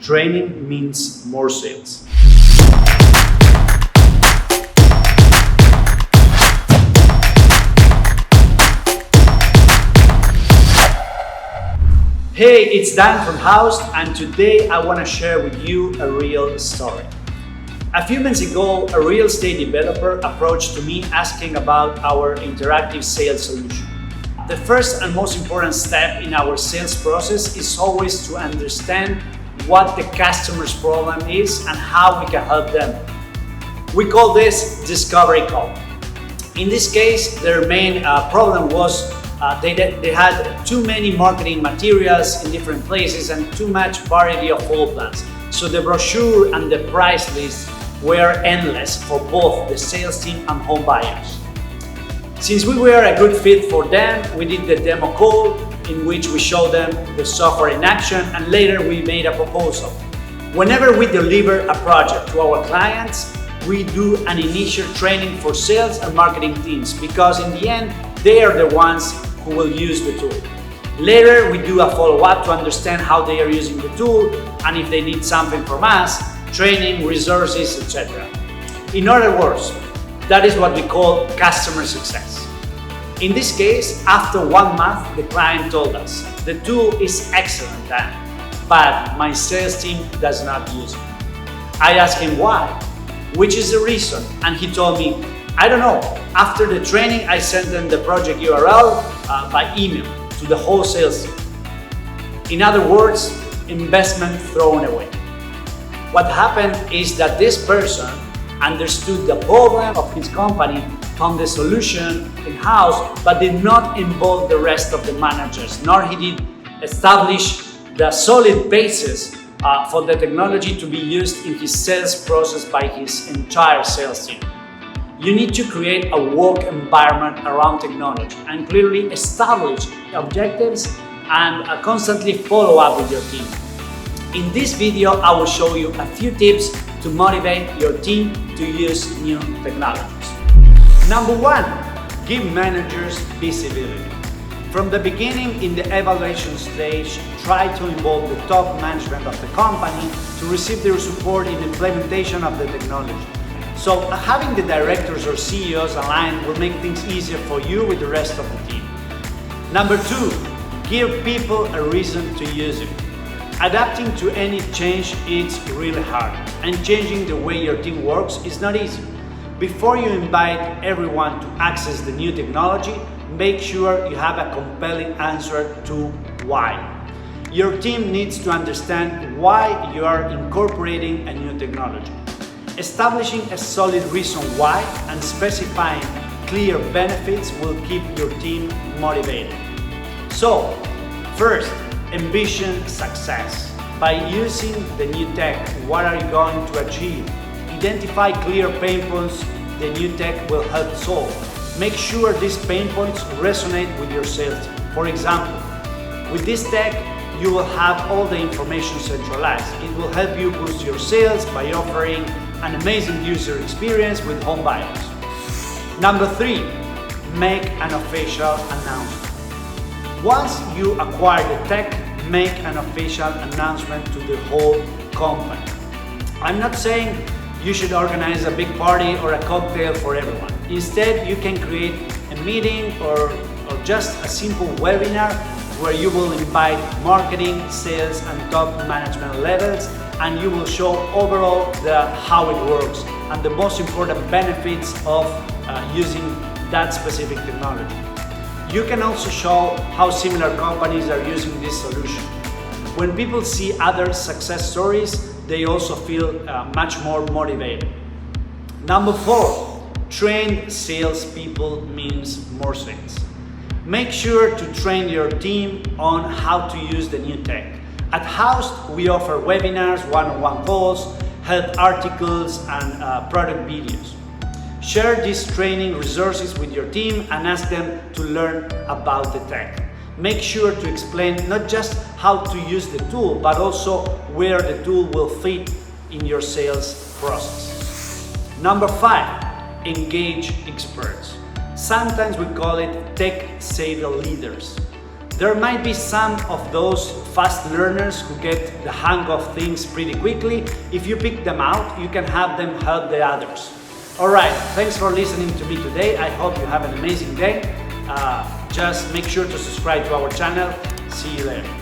Training means more sales. Hey, it's Dan from hauzd, and today I want to share with you a real story. A few months ago, a real estate developer approached to me asking about our interactive sales solution. The first and most important step in our sales process is always to understand what the customer's problem is and how we can help them. We call this discovery call. In this case, their main problem was they had too many marketing materials in different places and too much variety of floorplans. So the brochure and the price list were endless for both the sales team and home buyers. Since we were a good fit for them, we did the demo call in which we showed them the software in action, and later we made a proposal. Whenever we deliver a project to our clients, we do an initial training for sales and marketing teams because in the end, they are the ones who will use the tool. Later, we do a follow-up to understand how they are using the tool and if they need something from us, training, resources, etc. In other words, that is what we call customer success. In this case, after 1 month, the client told us, the tool is excellent, Dan, but my sales team does not use it. I asked him why, which is the reason, and he told me, I don't know. After the training, I sent them the project URL by email to the whole sales team. In other words, investment thrown away. What happened is that this person understood the problem of his company, found the solution in-house, but did not involve the rest of the managers, nor he did establish the solid basis for the technology to be used in his sales process by his entire sales team. You need to create a work environment around technology and clearly establish objectives and constantly follow up with your team. In this video, I will show you a few tips to motivate your team to use new technologies. Number 1, give managers visibility. From the beginning in the evaluation stage, try to involve the top management of the company to receive their support in the implementation of the technology. So having the directors or CEOs aligned will make things easier for you with the rest of the team. Number 2, give people a reason to use it. Adapting to any change is really hard, and changing the way your team works is not easy. Before you invite everyone to access the new technology, make sure you have a compelling answer to why. Your team needs to understand why you are incorporating a new technology. Establishing a solid reason why and specifying clear benefits will keep your team motivated. So, first, envision success. By using the new tech, what are you going to achieve? Identify clear pain points the new tech will help solve. Make sure these pain points resonate with your sales team. For example, with this tech, you will have all the information centralized. It will help you boost your sales by offering an amazing user experience with home buyers. Number 3, make an official announcement. Once you acquire the tech, make an official announcement to the whole company. I'm not saying you should organize a big party or a cocktail for everyone. Instead, you can create a meeting or just a simple webinar where you will invite marketing, sales, and top management levels, and you will show overall how it works and the most important benefits of using that specific technology. You can also show how similar companies are using this solution. When people see other success stories, they also feel much more motivated. Number 4, trained salespeople means more sales. Make sure to train your team on how to use the new tech. At hauzd, we offer webinars, one-on-one calls, help articles, and product videos. Share these training resources with your team and ask them to learn about the tech. Make sure to explain not just how to use the tool, but also where the tool will fit in your sales process. Number 5, engage experts. Sometimes we call it tech-savvy leaders. There might be some of those fast learners who get the hang of things pretty quickly. If you pick them out, you can have them help the others. Alright, thanks for listening to me today. I hope you have an amazing day. Just make sure to subscribe to our channel. See you later.